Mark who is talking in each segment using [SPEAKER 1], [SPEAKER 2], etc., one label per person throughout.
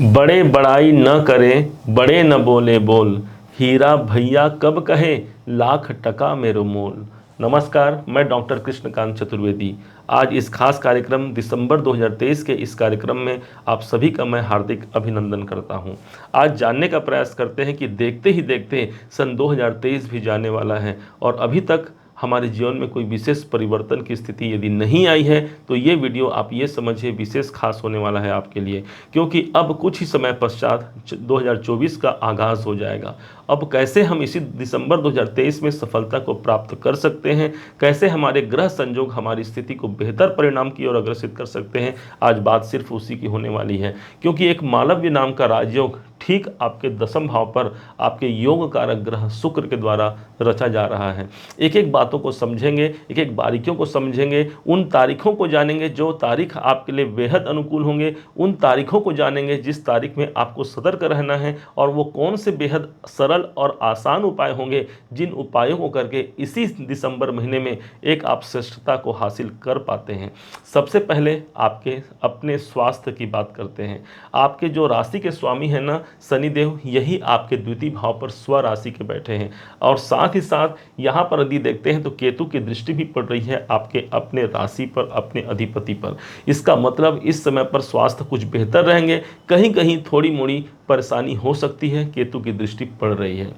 [SPEAKER 1] बड़े बड़ाई न करें, बड़े न बोले बोल, हीरा भैया कब कहे लाख टका मेरो मोल। नमस्कार, मैं डॉक्टर कृष्णकांत चतुर्वेदी। आज इस खास कार्यक्रम दिसंबर 2023 के इस कार्यक्रम में आप सभी का मैं हार्दिक अभिनंदन करता हूं। आज जानने का प्रयास करते हैं कि देखते ही देखते सन 2023 भी जाने वाला है और अभी तक हमारे जीवन में कोई विशेष परिवर्तन की स्थिति यदि नहीं आई है तो ये वीडियो आप ये समझिए विशेष खास होने वाला है आपके लिए, क्योंकि अब कुछ ही समय पश्चात 2024 का आगाज़ हो जाएगा। अब कैसे हम इसी दिसंबर 2023 में सफलता को प्राप्त कर सकते हैं, कैसे हमारे ग्रह संयोग हमारी स्थिति को बेहतर परिणाम की ओर अग्रसित कर सकते हैं, आज बात सिर्फ उसी की होने वाली है। क्योंकि एक मालव्य नाम का राजयोग ठीक आपके दसम भाव पर आपके योग कारक ग्रह शुक्र के द्वारा रचा जा रहा है। एक एक बातों को समझेंगे, एक एक बारीकियों को समझेंगे, उन तारीखों को जानेंगे जो तारीख आपके लिए बेहद अनुकूल होंगे, उन तारीखों को जानेंगे जिस तारीख में आपको सतर्क रहना है, और वो कौन से बेहद सरल और आसान उपाय होंगे जिन उपायों को करके इसी दिसंबर महीने में एक आप श्रेष्ठता को हासिल कर पाते हैं। सबसे पहले आपके अपने स्वास्थ्य की बात करते हैं। आपके जो राशि के स्वामी हैं ना शनिदेव, यही आपके द्वितीय भाव पर स्व राशि के बैठे हैं, और साथ ही साथ यहाँ पर यदि देखते हैं तो केतु की दृष्टि भी पड़ रही है आपके अपने राशि पर, अपने अधिपति पर। इसका मतलब इस समय पर स्वास्थ्य कुछ बेहतर रहेंगे, कहीं कहीं थोड़ी मोड़ी परेशानी हो सकती है, केतु की दृष्टि पड़ रही है।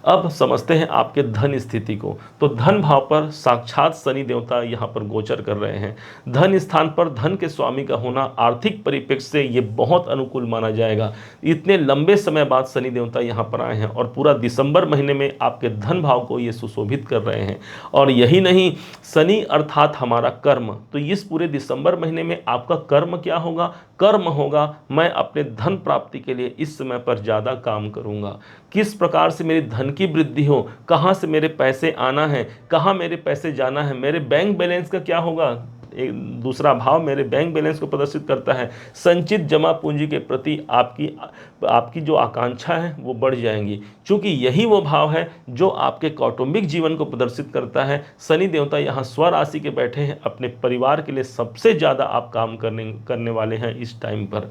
[SPEAKER 1] अब समझते हैं आपके धन स्थिति को। तो धन भाव पर साक्षात शनि देवता यहाँ पर गोचर कर रहे हैं। धन स्थान पर धन के स्वामी का होना आर्थिक परिप्रेक्ष्य से ये बहुत अनुकूल माना जाएगा। इतने लंबे समय बाद शनि देवता यहाँ पर आए हैं और पूरा दिसंबर महीने में आपके धन भाव को ये सुशोभित कर रहे हैं। और यही नहीं, शनि अर्थात हमारा कर्म, तो इस पूरे दिसंबर महीने में आपका कर्म क्या होगा? कर्म होगा मैं अपने धन प्राप्ति के लिए इस समय पर ज़्यादा काम करूंगा। किस प्रकार से मेरी धन की वृद्धि हो, कहाँ से मेरे पैसे आना है, कहाँ मेरे पैसे जाना है, मेरे बैंक बैलेंस का क्या होगा। एक दूसरा भाव मेरे बैंक बैलेंस को प्रदर्शित करता है। संचित जमा पूंजी के प्रति आपकी जो आकांक्षा है वो बढ़ जाएंगी, क्योंकि यही वो भाव है जो आपके कौटुंबिक जीवन को प्रदर्शित करता है। शनि देवता यहाँ स्व राशि के बैठे हैं, अपने परिवार के लिए सबसे ज़्यादा आप काम करने वाले हैं इस टाइम पर।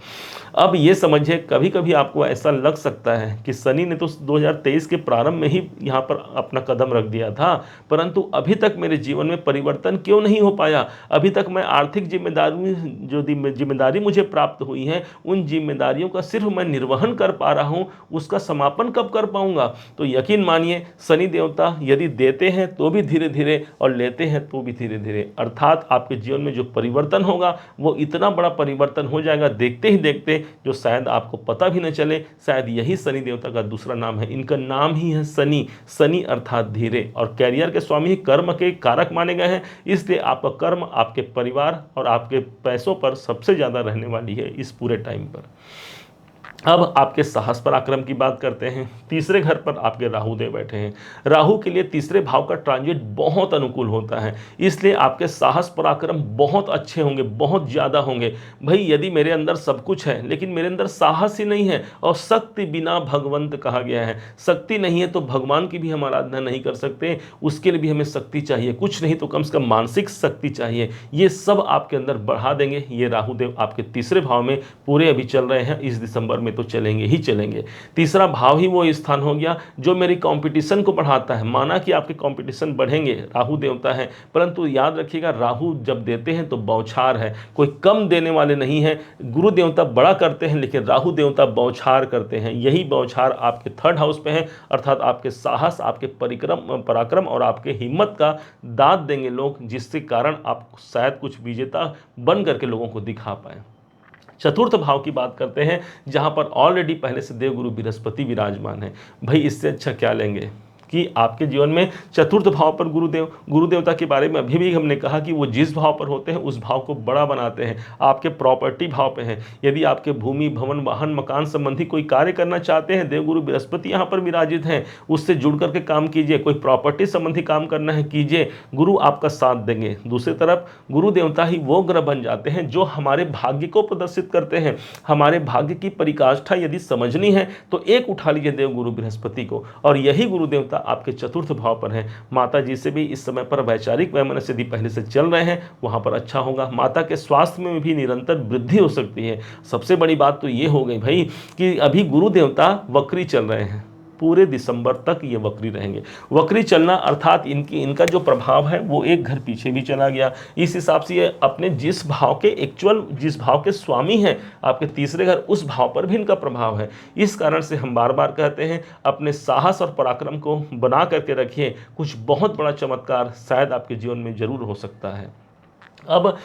[SPEAKER 1] अब ये समझिए, कभी कभी आपको ऐसा लग सकता है कि शनि ने तो 2023 के प्रारंभ में ही यहाँ पर अपना कदम रख दिया था, परंतु अभी तक मेरे जीवन में परिवर्तन क्यों नहीं हो पाया। अभी तक मैं आर्थिक जिम्मेदारी मुझे प्राप्त हुई है, उन जिम्मेदारियों का सिर्फ मैं निर्वहन कर पा रहा हूं, उसका समापन कब कर पाऊंगा। तो यकीन मानिए, शनि देवता यदि देते हैं तो भी धीरे धीरे और लेते हैं तो भी धीरे धीरे, अर्थात आपके जीवन में जो परिवर्तन होगा वो इतना बड़ा परिवर्तन हो जाएगा देखते ही देखते, जो शायद आपको पता भी न चले। शायद यही शनि देवता का दूसरा नाम है, इनका नाम ही है शनि। शनि अर्थात धीरे, और कैरियर के स्वामी कर्म के कारक माने गए हैं, इसलिए आपका कर्म आपके परिवार और आपके पैसों पर सबसे ज़्यादा रहने वाली है इस पूरे टाइम पर। अब आपके साहस पराक्रम की बात करते हैं। तीसरे घर पर आपके राहु देव बैठे हैं। राहु के लिए तीसरे भाव का ट्रांजिट बहुत अनुकूल होता है, इसलिए आपके साहस पराक्रम बहुत अच्छे होंगे, बहुत ज़्यादा होंगे। भाई, यदि मेरे अंदर सब कुछ है लेकिन मेरे अंदर साहस ही नहीं है, और शक्ति बिना भगवंत कहा गया है, शक्ति नहीं है तो भगवान की भी हम आराधना नहीं कर सकते, उसके लिए भी हमें शक्ति चाहिए, कुछ नहीं तो कम से कम मानसिक शक्ति चाहिए। ये सब आपके अंदर बढ़ा देंगे ये राहु देव आपके तीसरे भाव में पूरे अभी चल रहे हैं, इस दिसंबर में तो चलेंगे ही चलेंगे। तीसरा भाव ही वो स्थान हो गया जो मेरी कंपटीशन को बढ़ाता है। माना कि आपके कंपटीशन बढ़ेंगे, राहु देवता है, परंतु याद रखिएगा राहु जब देते हैं तो बौछार है, कोई कम देने वाले नहीं है। गुरु देवता बड़ा करते हैं लेकिन राहु देवता बौछार करते हैं। यही बौछार आपके थर्ड हाउस पे है, अर्थात आपके साहस, आपके पराक्रम और आपके हिम्मत का दाद देंगे लोग, जिसके कारण आप शायद कुछ विजेता बन करके लोगों को दिखा पाए। चतुर्थ भाव की बात करते हैं, जहां पर ऑलरेडी पहले से देवगुरु बृहस्पति विराजमान है। भाई, इससे अच्छा क्या लेंगे कि आपके जीवन में चतुर्थ भाव पर गुरु देवता के बारे में अभी भी हमने कहा कि वो जिस भाव पर होते हैं उस भाव को बड़ा बनाते हैं। आपके प्रॉपर्टी भाव पे हैं, यदि आपके भूमि, भवन, वाहन, मकान संबंधी कोई कार्य करना चाहते हैं, देवगुरु बृहस्पति यहाँ पर विराजित हैं, उससे जुड़ करके काम कीजिए। कोई प्रॉपर्टी संबंधी काम करना है कीजिए, गुरु आपका साथ देंगे। दूसरी तरफ गुरु देवता ही वो ग्रह बन जाते हैं जो हमारे भाग्य को प्रदर्शित करते हैं। हमारे भाग्य की परिकाष्ठा यदि समझनी है तो एक उठा लीजिए देवगुरु बृहस्पति को, और यही गुरु देवता आपके चतुर्थ भाव पर है। माता जी से भी इस समय पर वैचारिक वैमनस्य यदि पहले से चल रहे हैं वहाँ पर अच्छा होगा। माता के स्वास्थ्य में भी निरंतर वृद्धि हो सकती है। सबसे बड़ी बात तो ये हो गई भाई कि अभी गुरु देवता वक्री चल रहे हैं, पूरे दिसंबर तक ये वक्री रहेंगे। वक्री चलना अर्थात इनका जो प्रभाव है वो एक घर पीछे भी चला गया। इस हिसाब से ये अपने जिस भाव के स्वामी हैं आपके तीसरे घर, उस भाव पर भी इनका प्रभाव है। इस कारण से हम बार बार कहते हैं अपने साहस और पराक्रम को बना करके रखिए, कुछ बहुत बड़ा चमत्कार शायद आपके जीवन में जरूर हो सकता है। अब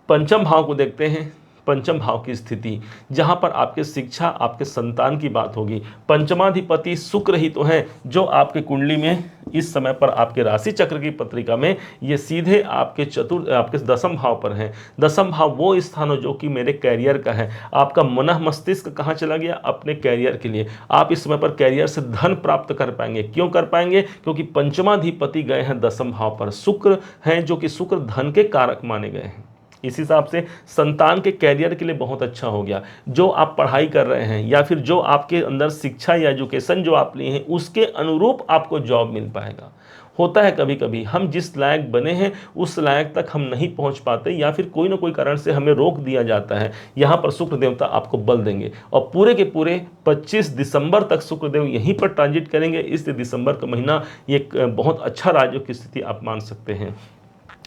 [SPEAKER 1] पंचम भाव को देखते हैं। पंचम भाव की स्थिति जहां पर आपके शिक्षा, आपके संतान की बात होगी। पंचमाधिपति शुक्र ही तो है जो आपके कुंडली में इस समय पर आपके राशि चक्र की पत्रिका में ये सीधे आपके दसम भाव पर हैं। दसम भाव वो स्थान हो जो कि मेरे कैरियर का है। आपका मन मस्तिष्क कहाँ चला गया? अपने कैरियर के लिए। आप इस समय पर कैरियर से धन प्राप्त कर पाएंगे। क्यों कर पाएंगे? क्योंकि पंचमाधिपति गए हैं दसम भाव पर। शुक्र हैं जो कि शुक्र धन के कारक माने गए हैं। इस हिसाब से संतान के कैरियर के लिए बहुत अच्छा हो गया। जो आप पढ़ाई कर रहे हैं या फिर जो आपके अंदर शिक्षा या एजुकेशन जो आप लिए हैं उसके अनुरूप आपको जॉब मिल पाएगा। होता है कभी कभी हम जिस लायक बने हैं उस लायक तक हम नहीं पहुंच पाते या फिर कोई ना कोई कारण से हमें रोक दिया जाता है। यहाँ पर शुक्र देवता आपको बल देंगे और पूरे के पूरे 25 दिसंबर तक शुक्रदेव यहीं पर ट्रांजिट करेंगे। इस दिसंबर का महीना ये बहुत अच्छा राजयोग की स्थिति आप मान सकते हैं।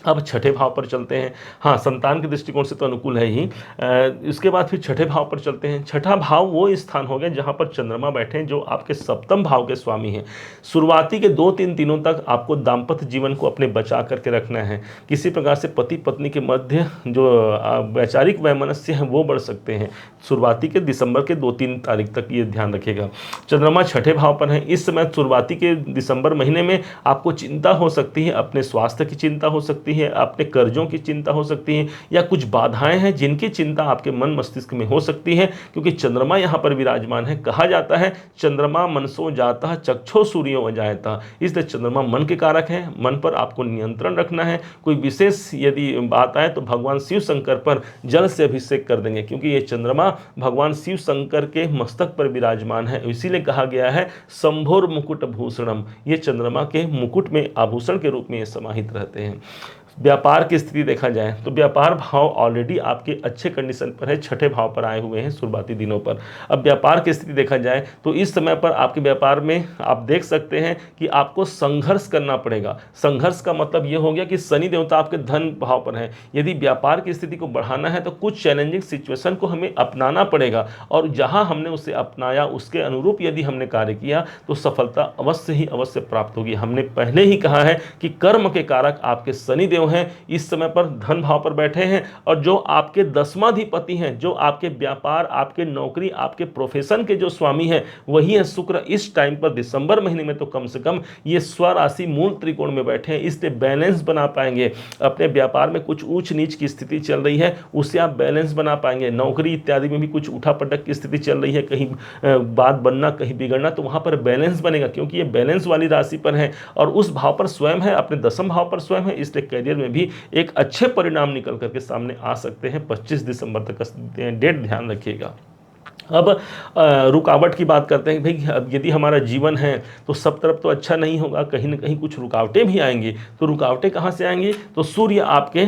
[SPEAKER 1] अब छठे भाव पर चलते हैं। हाँ, संतान के दृष्टिकोण से तो अनुकूल है ही। इसके बाद फिर छठे भाव पर चलते हैं। छठा भाव वो स्थान हो गया जहाँ पर चंद्रमा बैठे हैं जो आपके सप्तम भाव के स्वामी हैं। शुरुआती के 2-3 दिनों तक आपको दाम्पत्य जीवन को अपने बचा करके रखना है। किसी प्रकार से पति पत्नी के मध्य जो वैचारिक वैमनस्य है वो बढ़ सकते हैं। शुरुआती के दिसंबर के 2-3 तारीख तक ये ध्यान रखिएगा। चंद्रमा छठे भाव पर है। इस समय शुरुआती के दिसंबर महीने में आपको चिंता हो सकती है, अपने स्वास्थ्य की चिंता हो सकती है, अपने कर्जों की चिंता हो सकती है या कुछ बाधाएं हैं जिनकी चिंता आपके मन मस्तिष्क में हो सकती है क्योंकि चंद्रमा यहां पर विराजमान है। कहा जाता है चंद्रमा मनसो जाता चक्षो सूर्यो अजायता। इसलिए चंद्रमा मन के कारक है। मन पर आपको नियंत्रण रखना है। कोई विशेष यदि बात आए तो भगवान शिव शंकर पर जल से अभिषेक कर देंगे क्योंकि ये चंद्रमा भगवान शिव शंकर के मस्तक पर विराजमान है। इसीलिए कहा गया है शंभोर मुकुट भूषणम। ये चंद्रमा के मुकुट में आभूषण के रूप में ये समाहित रहते हैं। व्यापार की स्थिति देखा जाए तो व्यापार भाव ऑलरेडी आपके अच्छे कंडीशन पर है, छठे भाव पर आए हुए हैं शुरुआती दिनों पर। अब व्यापार की स्थिति देखा जाए तो इस समय पर आपके व्यापार में आप देख सकते हैं कि आपको संघर्ष करना पड़ेगा। संघर्ष का मतलब ये हो गया कि शनि देवता आपके धन भाव पर है। यदि व्यापार की स्थिति को बढ़ाना है तो कुछ चैलेंजिंग सिचुएशन को हमें अपनाना पड़ेगा और जहाँ हमने उसे अपनाया उसके अनुरूप यदि हमने कार्य किया तो सफलता अवश्य ही अवश्य प्राप्त होगी। हमने पहले ही कहा है कि कर्म के कारक आपके शनि देव हैं, इस समय पर धन भाव पर बैठे हैं और जो आपके दसमाधिपति हैं, जो आपके व्यापार, आपके नौकरी, आपके प्रोफेशन के जो स्वामी हैं वही है शुक्र। इस टाइम पर दिसंबर महीने में तो कम से कम ये स्वराशि मूल त्रिकोण में बैठे हैं, इसलिए बैलेंस बना पाएंगे। अपने व्यापार में कुछ ऊंच नीच की स्थिति चल रही है उससे आप बैलेंस बना पाएंगे। नौकरी इत्यादि में भी कुछ उठापटक की स्थिति चल रही है, कहीं बात बनना कहीं बिगड़ना, तो वहां पर बैलेंस बनेगा क्योंकि ये बैलेंस वाली राशि पर है और उस भाव पर स्वयं है, अपने दसम भाव पर स्वयं है। इसलिए कैरियर में भी एक अच्छे परिणाम निकल करके सामने आ सकते हैं। 25 दिसंबर तक का डेट ध्यान रखिएगा। अब रुकावट की बात करते हैं। भाई अब यदि हमारा जीवन है तो सब तरफ तो अच्छा नहीं होगा, कहीं ना कहीं कुछ रुकावटें भी आएंगी। तो रुकावटें कहाँ से आएंगी? तो सूर्य आपके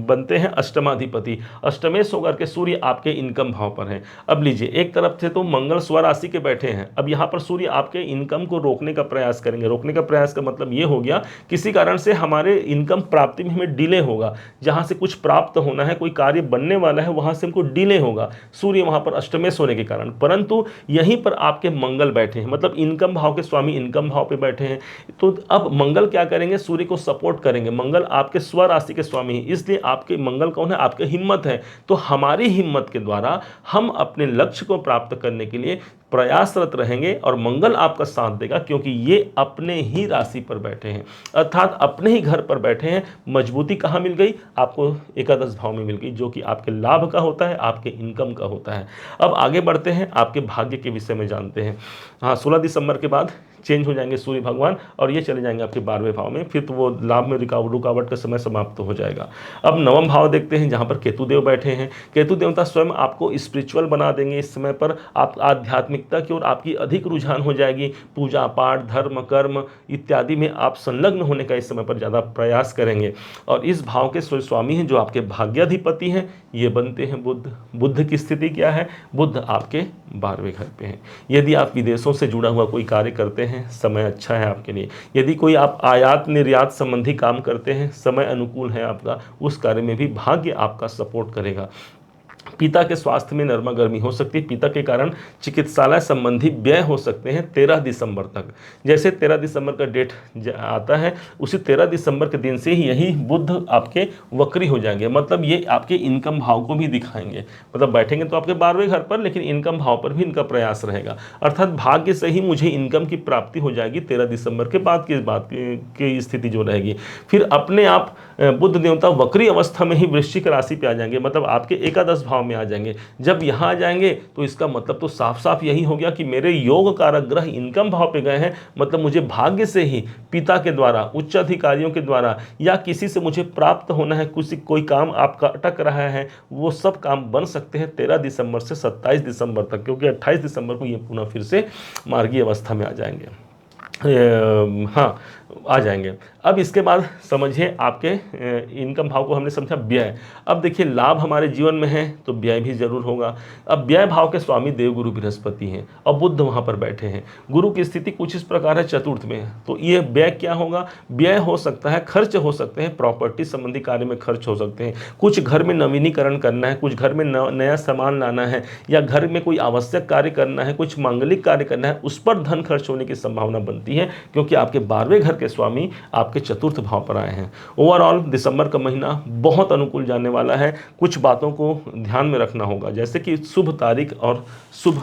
[SPEAKER 1] बनते हैं अष्टमाधिपति। अष्टमेश होकर के सूर्य आपके इनकम भाव पर हैं। अब लीजिए, एक तरफ से तो मंगल स्वराशि के बैठे हैं। अब यहाँ पर सूर्य आपके इनकम को रोकने का प्रयास करेंगे। रोकने का प्रयास का मतलब ये हो गया किसी कारण से हमारे इनकम प्राप्ति में हमें डिले होगा। जहाँ से कुछ प्राप्त होना है, कोई कार्य बनने वाला है, वहाँ से हमको डिले होगा सूर्य वहाँ पर अष्टमेश होने के कारण। परंतु यहीं पर आपके मंगल बैठे हैं, मतलब इनकम भाव के स्वामी इनकम भाव पे बैठे हैं। तो अब मंगल क्या करेंगे? सूर्य को सपोर्ट करेंगे। मंगल आपके स्वराशि के स्वामी हैं, इसलिए आपके मंगल कौन है? आपके हिम्मत है। तो हमारी हिम्मत के द्वारा हम अपने लक्ष्य को प्राप्त करने के लिए प्रयासरत रहेंगे और मंगल आपका साथ देगा क्योंकि ये अपने ही राशि पर बैठे हैं, अर्थात अपने ही घर पर बैठे हैं। मजबूती कहाँ मिल गई? आपको एकादश भाव में मिल गई, जो कि आपके लाभ का होता है, आपके इनकम का होता है। अब आगे बढ़ते हैं, आपके भाग्य के विषय में जानते हैं। हाँ, 16 दिसंबर के बाद चेंज हो जाएंगे सूर्य भगवान और ये चले जाएंगे आपके 12वें भाव में, फिर तो वो लाभ में रुकावट का समय समाप्त हो जाएगा। अब नवम भाव देखते हैं, जहाँ पर केतु देव बैठे हैं। केतु देवता स्वयं आपको स्पिरिचुअल बना देंगे। इस समय पर आप आध्यात्मिकता की ओर आपकी अधिक रुझान हो जाएगी। पूजा पाठ, धर्म, कर्म इत्यादि में आप संलग्न होने का इस समय पर ज़्यादा प्रयास करेंगे। और इस भाव के स्वामी हैं जो आपके भाग्याधिपति हैं, ये बनते हैं बुध। बुध की स्थिति क्या है? बुध आपके 12वें घर पे हैं। यदि आप विदेशों से जुड़ा हुआ कोई कार्य करते हैं, समय अच्छा है आपके लिए। यदि कोई आप आयात निर्यात संबंधी काम करते हैं, समय अनुकूल है आपका। उस कार्य में भी भाग्य आपका सपोर्ट करेगा। पिता के स्वास्थ्य में नरमा गर्मी हो सकती है। पिता के कारण चिकित्सालय संबंधी व्यय हो सकते हैं 13 दिसंबर तक। जैसे 13 दिसंबर का डेट आता है, उसी 13 दिसंबर के दिन से ही यही बुध आपके वक्री हो जाएंगे। मतलब ये आपके इनकम भाव को भी दिखाएंगे। मतलब बैठेंगे तो आपके 12वें घर पर, लेकिन इनकम भाव पर भी इनका प्रयास रहेगा। अर्थात भाग्य से ही मुझे इनकम की प्राप्ति हो जाएगी 13 दिसंबर के बाद की बात की स्थिति जो रहेगी। फिर अपने आप बुध देवता वक्री अवस्था में ही वृश्चिक राशि पे आ जाएंगे, मतलब आपके एकादश भाव में आ जाएंगे। जब यहाँ आ जाएंगे तो इसका मतलब तो साफ साफ यही हो गया कि मेरे योग कारक ग्रह इनकम भाव पे गए हैं। मतलब मुझे भाग्य से ही पिता के द्वारा, उच्च अधिकारियों के द्वारा, या किसी से मुझे प्राप्त होना है, कोई काम आपका अटक रहा है, वो सब काम बन सकते हैं 13 दिसंबर से 27 दिसंबर तक, क्योंकि 28 दिसंबर को ये पुनः फिर से मार्गीय अवस्था में आ जाएंगे। हाँ, आ जाएंगे। अब इसके बाद समझिए आपके इनकम भाव को हमने समझा व्यय। अब देखिए लाभ हमारे जीवन में है तो व्यय भी जरूर होगा। अब व्यय भाव के स्वामी देवगुरु बृहस्पति हैं और बुध वहाँ पर बैठे हैं। गुरु की स्थिति कुछ इस प्रकार है, चतुर्थ में। तो ये व्यय क्या होगा? व्यय हो सकता है, खर्च हो सकते हैं, प्रॉपर्टी संबंधी कार्य में खर्च हो सकते हैं। कुछ घर में नवीनीकरण करना है, कुछ घर में नया सामान लाना है, या घर में कोई आवश्यक कार्य करना है, कुछ मांगलिक कार्य करना है, उस पर धन खर्च होने की संभावना बनती है, क्योंकि आपके 12वें घर के स्वामी आपके चतुर्थ भाव पर आए हैं। ओवरऑल दिसंबर का महीना बहुत अनुकूल जाने वाला है। कुछ बातों को ध्यान में रखना होगा, जैसे कि शुभ तारीख और शुभ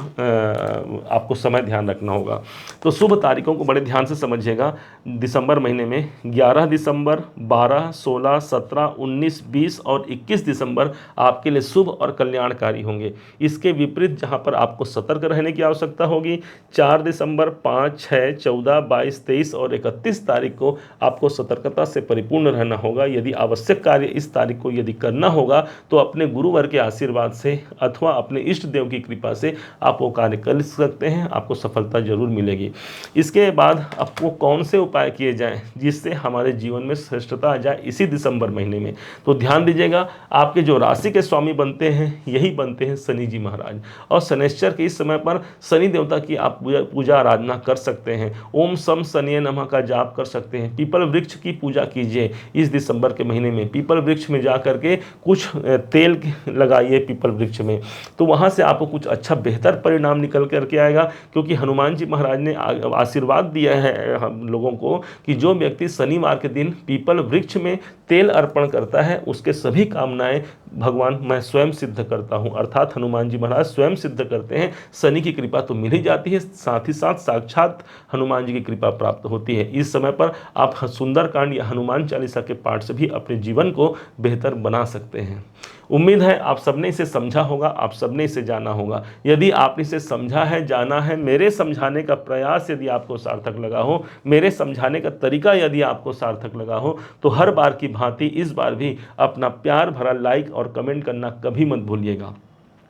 [SPEAKER 1] आपको समय ध्यान रखना होगा। तो शुभ तारीखों को बड़े ध्यान से समझिएगा। दिसंबर महीने में 11 दिसंबर, 12, 16, 17, 19, 20 और 21 दिसंबर आपके लिए शुभ और कल्याणकारी होंगे। इसके विपरीत जहां पर आपको सतर्क रहने की आवश्यकता होगी, 4 दिसंबर, 5, 6, 14, 22, 23 और 31 तारीख को आपको सतर्कता से परिपूर्ण रहना होगा। यदि आवश्यक कार्य इस तारीख को यदि करना होगा तो अपने गुरुवर के आशीर्वाद से अथवा अपने इष्ट देव की कृपा से आप वो कार्य कर सकते हैं, आपको सफलता जरूर मिलेगी। इसके बाद आपको कौन से उपाय किए जाएं जिससे हमारे जीवन में श्रेष्ठता आ जाए इसी दिसंबर महीने में? तो ध्यान दीजिएगा, आपके जो राशि के स्वामी बनते हैं यही बनते हैं शनि जी महाराज। और शनिश्चर के इस समय पर शनि देवता की आप पूजा आराधना कर सकते हैं। ओम सम शनिये नमः का जाप कर सकते हैं। पीपल वृक्ष की पूजा कीजिए इस दिसंबर के महीने में। पीपल वृक्ष में जा करके कुछ तेल लगाइए पीपल वृक्ष में, तो वहाँ से आपको कुछ अच्छा बेहतर परिणाम निकल करके आएगा। क्योंकि हनुमान जी महाराज ने आशीर्वाद दिया है हम लोगों को कि जो व्यक्ति शनिवार के दिन पीपल वृक्ष में तेल अर्पण करता है उसके सभी कामनाएं भगवान मैं स्वयं सिद्ध करता हूं। अर्थात हनुमान जी महाराज स्वयं सिद्ध करते हैं। शनि की कृपा तो मिल ही जाती है, साथ ही साथ साक्षात हनुमान जी की कृपा प्राप्त होती है। इस समय पर आप सुंदरकांड या हनुमान चालीसा के पाठ से भी अपने जीवन को बेहतर बना सकते हैं। उम्मीद है आप सबने इसे समझा होगा, आप सबने इसे जाना होगा। यदि आपने इसे समझा है, जाना है, मेरे समझाने का प्रयास यदि आपको सार्थक लगा हो, मेरे समझाने का तरीका यदि आपको सार्थक लगा हो, तो हर बार की भांति इस बार भी अपना प्यार भरा लाइक और कमेंट करना कभी मत भूलिएगा।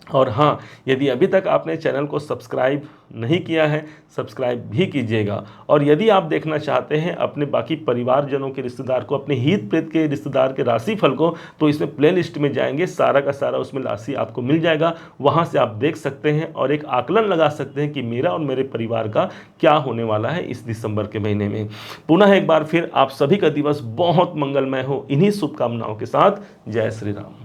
[SPEAKER 1] और हाँ, यदि अभी तक आपने चैनल को सब्सक्राइब नहीं किया है, सब्सक्राइब भी कीजिएगा। और यदि आप देखना चाहते हैं अपने बाकी परिवारजनों के रिश्तेदार को, अपने हित प्रेत के रिश्तेदार के राशिफल को, तो इसमें प्लेलिस्ट में जाएंगे, सारा का सारा उसमें राशि आपको मिल जाएगा। वहाँ से आप देख सकते हैं और एक आकलन लगा सकते हैं कि मेरा और मेरे परिवार का क्या होने वाला है इस दिसंबर के महीने में। पुनः एक बार फिर आप सभी का दिवस बहुत मंगलमय हो, इन्हीं शुभकामनाओं के साथ। जय श्री राम।